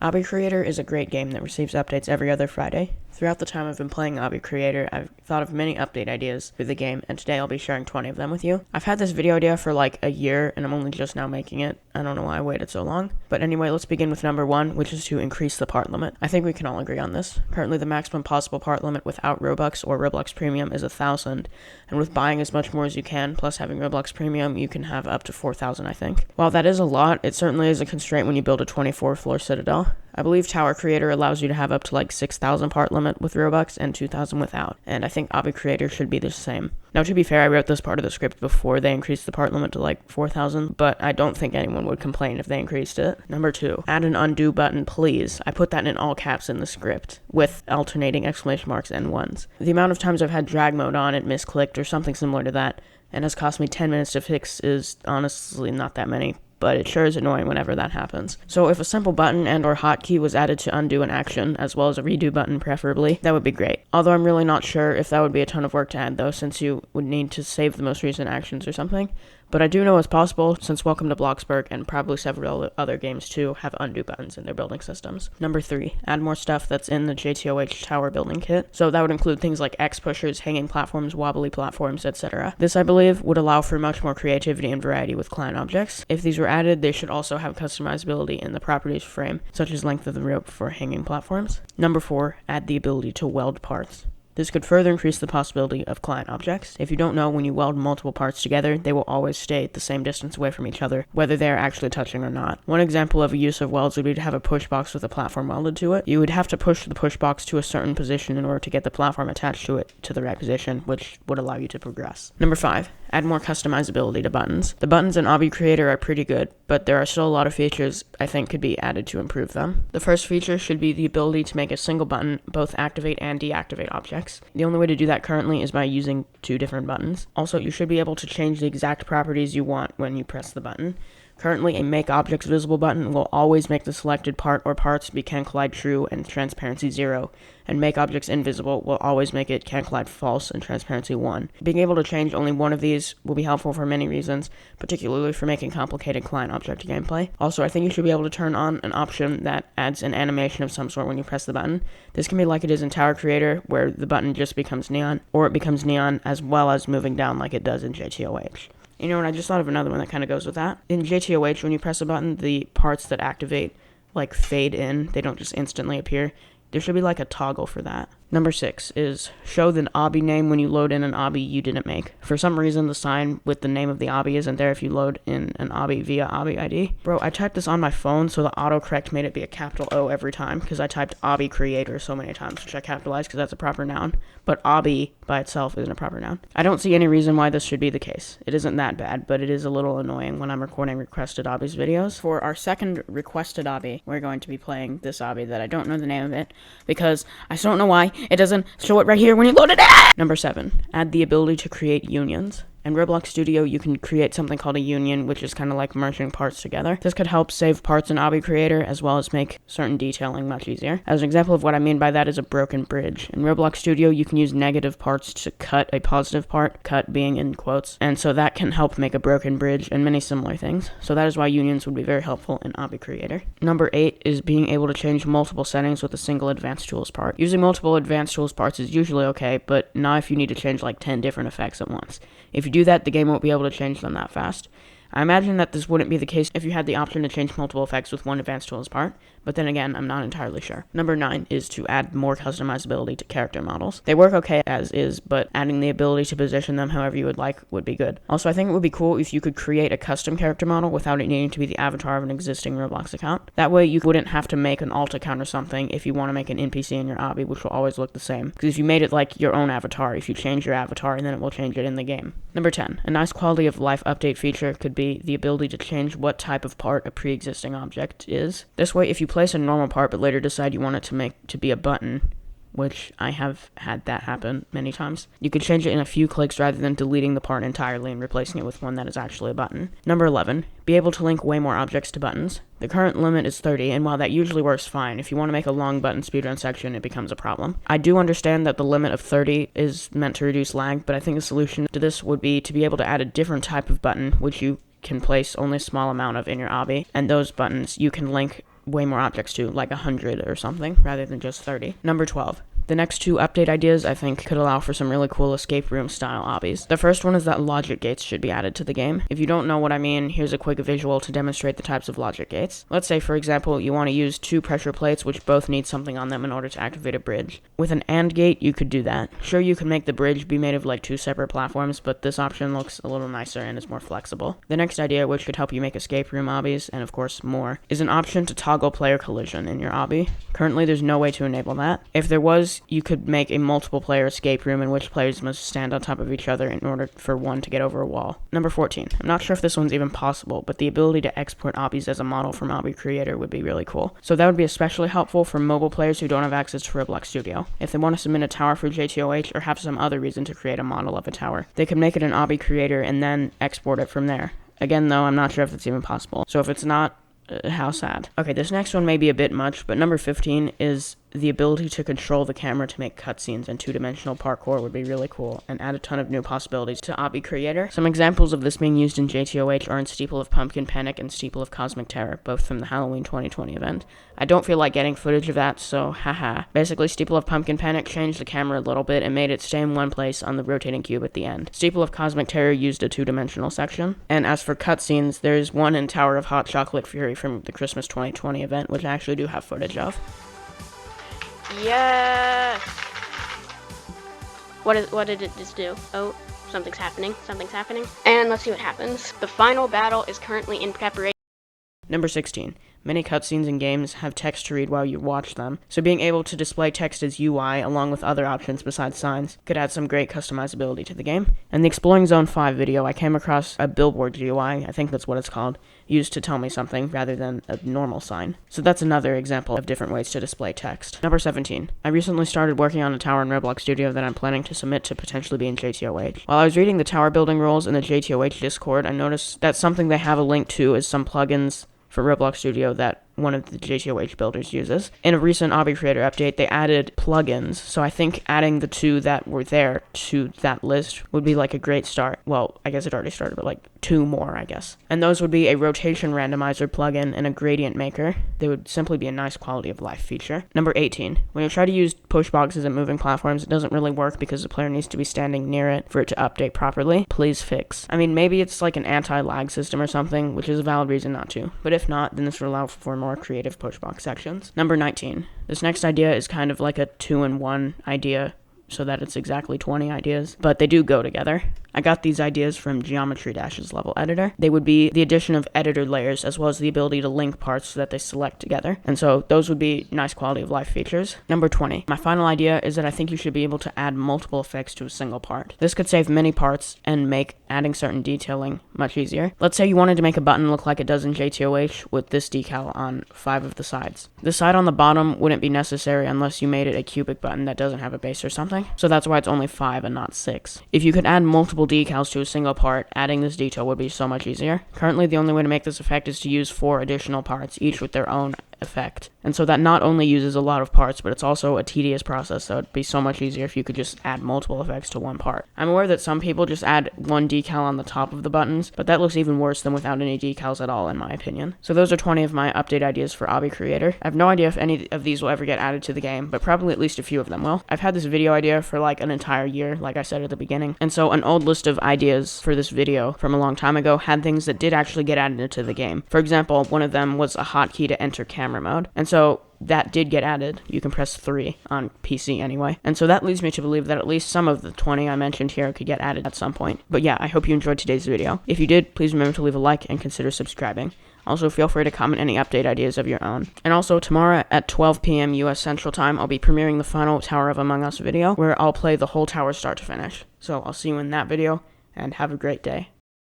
Obby Creator is a great game that receives updates every other Friday. Throughout the time I've been playing Obby Creator, I've thought of many update ideas for the game, and today I'll be sharing 20 of them with you. I've had this video idea for like a year, and I'm only just now making it. I don't know why I waited so long. But anyway, let's begin with number 1, which is to increase the part limit. I think we can all agree on this. Currently, the maximum possible part limit without Robux or Roblox Premium is 1,000, and with buying as much more as you can, plus having Roblox Premium, you can have up to 4,000, I think. While that is a lot, it certainly is a constraint when you build a 24-floor citadel. I believe Tower Creator allows you to have up to like 6,000 part limit with Robux and 2,000 without, and I think Obby Creator should be the same. Now, to be fair, I wrote this part of the script before they increased the part limit to like 4,000, but I don't think anyone would complain if they increased it. Number 2, add an undo button, please. I put that in all caps in the script, with alternating exclamation marks and ones. The amount of times I've had drag mode on it misclicked or something similar to that, and has cost me 10 minutes to fix is honestly not that many, but it sure is annoying whenever that happens. So if a simple button and or hotkey was added to undo an action, as well as a redo button preferably, that would be great. Although I'm really not sure if that would be a ton of work to add though, since you would need to save the most recent actions or something. But I do know it's possible, since Welcome to Bloxburg and probably several other games too have undo buttons in their building systems. Number 3, add more stuff that's in the JTOH tower building kit. So that would include things like X pushers, hanging platforms, wobbly platforms, etc. This, I believe, would allow for much more creativity and variety with client objects. If these were added, they should also have customizability in the properties frame, such as length of the rope for hanging platforms. Number 4, add the ability to weld parts. This could further increase the possibility of client objects. If you don't know, when you weld multiple parts together, they will always stay the same distance away from each other, whether they are actually touching or not. One example of a use of welds would be to have a push box with a platform welded to it. You would have to push the push box to a certain position in order to get the platform attached to it to the right position, which would allow you to progress. Number 5, add more customizability to buttons. The buttons in Obby Creator are pretty good, but there are still a lot of features I think could be added to improve them. The first feature should be the ability to make a single button both activate and deactivate objects. The only way to do that currently is by using 2 different buttons. Also, you should be able to change the exact properties you want when you press the button. Currently, a Make Objects Visible button will always make the selected part or parts be can collide true and transparency 0, and Make Objects Invisible will always make it can collide false and transparency 1. Being able to change only one of these will be helpful for many reasons, particularly for making complicated client object gameplay. Also, I think you should be able to turn on an option that adds an animation of some sort when you press the button. This can be like it is in Tower Creator, where the button just becomes neon, or it becomes neon as well as moving down like it does in JTOH. You know what, I just thought of another one that kind of goes with that. In JTOH, when you press a button, the parts that activate, like, fade in. They don't just instantly appear. There should be, like, a toggle for that. Number 6 is show the obby name when you load in an obby you didn't make. For some reason, the sign with the name of the obby isn't there if you load in an obby via Obby ID. Bro, I typed this on my phone, so the autocorrect made it be a capital O every time, because I typed Obby Creator so many times, which I capitalized because that's a proper noun. But obby by itself isn't a proper noun. I don't see any reason why this should be the case. It isn't that bad, but it is a little annoying when I'm recording requested obbies videos. For our second requested obby, we're going to be playing this obby that I don't know the name of it, because I still don't know why it doesn't show it right here when you load it in. Number 7, add the ability to create unions. In Roblox Studio, you can create something called a union, which is kind of like merging parts together. This could help save parts in Obby Creator, as well as make certain detailing much easier. As an example of what I mean by that is a broken bridge. In Roblox Studio, you can use negative parts to cut a positive part, cut being in quotes, and so that can help make a broken bridge and many similar things. So that is why unions would be very helpful in Obby Creator. Number 8 is being able to change multiple settings with a single advanced tools part. Using multiple advanced tools parts is usually okay, but not if you need to change like 10 different effects at once. If you do that, the game won't be able to change them that fast. I imagine that this wouldn't be the case if you had the option to change multiple effects with one advanced tools part, but then again, I'm not entirely sure. Number 9 is to add more customizability to character models. They work okay as is, but adding the ability to position them however you would like would be good. Also, I think it would be cool if you could create a custom character model without it needing to be the avatar of an existing Roblox account. That way, you wouldn't have to make an alt account or something if you want to make an NPC in your obby, which will always look the same. Because if you made it like your own avatar, if you change your avatar, and then it will change it in the game. Number 10, a nice quality of life update feature could be the ability to change what type of part a pre-existing object is. This way, if you place a normal part but later decide you want it to be a button, which I have had that happen many times, you could change it in a few clicks rather than deleting the part entirely and replacing it with one that is actually a button. Number 11, be able to link way more objects to buttons. The current limit is 30, and while that usually works fine, if you want to make a long button speedrun section, it becomes a problem. I do understand that the limit of 30 is meant to reduce lag, but I think the solution to this would be to be able to add a different type of button, which you can place only a small amount of in your obby, and those buttons you can link way more objects too, like 100 or something, rather than just 30. Number 12. The next two update ideas, I think, could allow for some really cool escape room style obbies. The first one is that logic gates should be added to the game. If you don't know what I mean, here's a quick visual to demonstrate the types of logic gates. Let's say, for example, you want to use two pressure plates which both need something on them in order to activate a bridge. With an AND gate, you could do that. Sure, you could make the bridge be made of like two separate platforms, but this option looks a little nicer and is more flexible. The next idea, which could help you make escape room obbies, and of course more, is an option to toggle player collision in your obby. Currently, there's no way to enable that. If there was, you could make a multiple player escape room in which players must stand on top of each other in order for one to get over a wall. Number 14. I'm not sure if this one's even possible, but the ability to export obbies as a model from Obby Creator would be really cool. So that would be especially helpful for mobile players who don't have access to Roblox Studio. If they want to submit a tower for JTOH or have some other reason to create a model of a tower, they could make it an Obby Creator and then export it from there. Again, though, I'm not sure if it's even possible. So if it's not, how sad. Okay, this next one may be a bit much, but number 15 is the ability to control the camera to make cutscenes and two-dimensional parkour would be really cool and add a ton of new possibilities to Obby Creator. Some examples of this being used in JTOH are in Steeple of Pumpkin Panic and Steeple of Cosmic Terror, both from the Halloween 2020 event. I don't feel like getting footage of that, so haha. Basically, Steeple of Pumpkin Panic changed the camera a little bit and made it stay in one place on the rotating cube at the end. Steeple of Cosmic Terror used a two-dimensional section. And as for cutscenes, there's one in Tower of Hot Chocolate Fury from the Christmas 2020 event, which I actually do have footage of. Yes! What did it just do? Oh, something's happening. And let's see what happens. The final battle is currently in preparation. Number 16. Many cutscenes in games have text to read while you watch them, so being able to display text as UI along with other options besides signs could add some great customizability to the game. In the Exploring Zone 5 video, I came across a billboard GUI, I think that's what it's called, used to tell me something rather than a normal sign. So that's another example of different ways to display text. Number 17. I recently started working on a tower in Roblox Studio that I'm planning to submit to potentially be in JTOH. While I was reading the tower building rules in the JTOH Discord, I noticed that something they have a link to is some plugins for Roblox Studio that one of the JTOH builders uses. In a recent Obby Creator update, they added plugins, so I think adding the two that were there to that list would be like a great start. Well, I guess it already started, but like two more, I guess. And those would be a rotation randomizer plugin and a gradient maker. They would simply be a nice quality of life feature. Number 18. When you try to use push boxes and moving platforms, it doesn't really work because the player needs to be standing near it for it to update properly. Please fix. I mean, maybe it's like an anti-lag system or something, which is a valid reason not to. But if not, then this would allow for more creative pushbox sections. Number 19. This next idea is kind of like a 2-in-1 idea, so that it's exactly 20 ideas, but they do go together. I got these ideas from Geometry Dash's level editor. They would be the addition of editor layers as well as the ability to link parts so that they select together. And so those would be nice quality of life features. Number 20. My final idea is that I think you should be able to add multiple effects to a single part. This could save many parts and make adding certain detailing much easier. Let's say you wanted to make a button look like it does in JTOH with this decal on 5 of the sides. The side on the bottom wouldn't be necessary unless you made it a cubic button that doesn't have a base or something. So that's why it's only 5 and not 6. If you could add multiple decals to a single part, adding this detail would be so much easier. Currently, the only way to make this effect is to use 4 additional parts, each with their own effect. And so that not only uses a lot of parts, but it's also a tedious process, so it'd be so much easier if you could just add multiple effects to one part. I'm aware that some people just add one decal on the top of the buttons, but that looks even worse than without any decals at all, in my opinion. So those are 20 of my update ideas for Obby Creator. I have no idea if any of these will ever get added to the game, but probably at least a few of them will. I've had this video idea for like an entire year, like I said at the beginning, and so an old list of ideas for this video from a long time ago had things that did actually get added into the game. For example, one of them was a hotkey to enter camera mode, and so that did get added. You can press 3 on PC anyway. And so that leads me to believe that at least some of the 20 I mentioned here could get added at some point. But yeah, I hope you enjoyed today's video. If you did, please remember to leave a like and consider subscribing. Also, feel free to comment any update ideas of your own. And also, tomorrow at 12 p.m. US Central Time, I'll be premiering the final Tower of Among Us video, where I'll play the whole tower start to finish. So I'll see you in that video, and have a great day.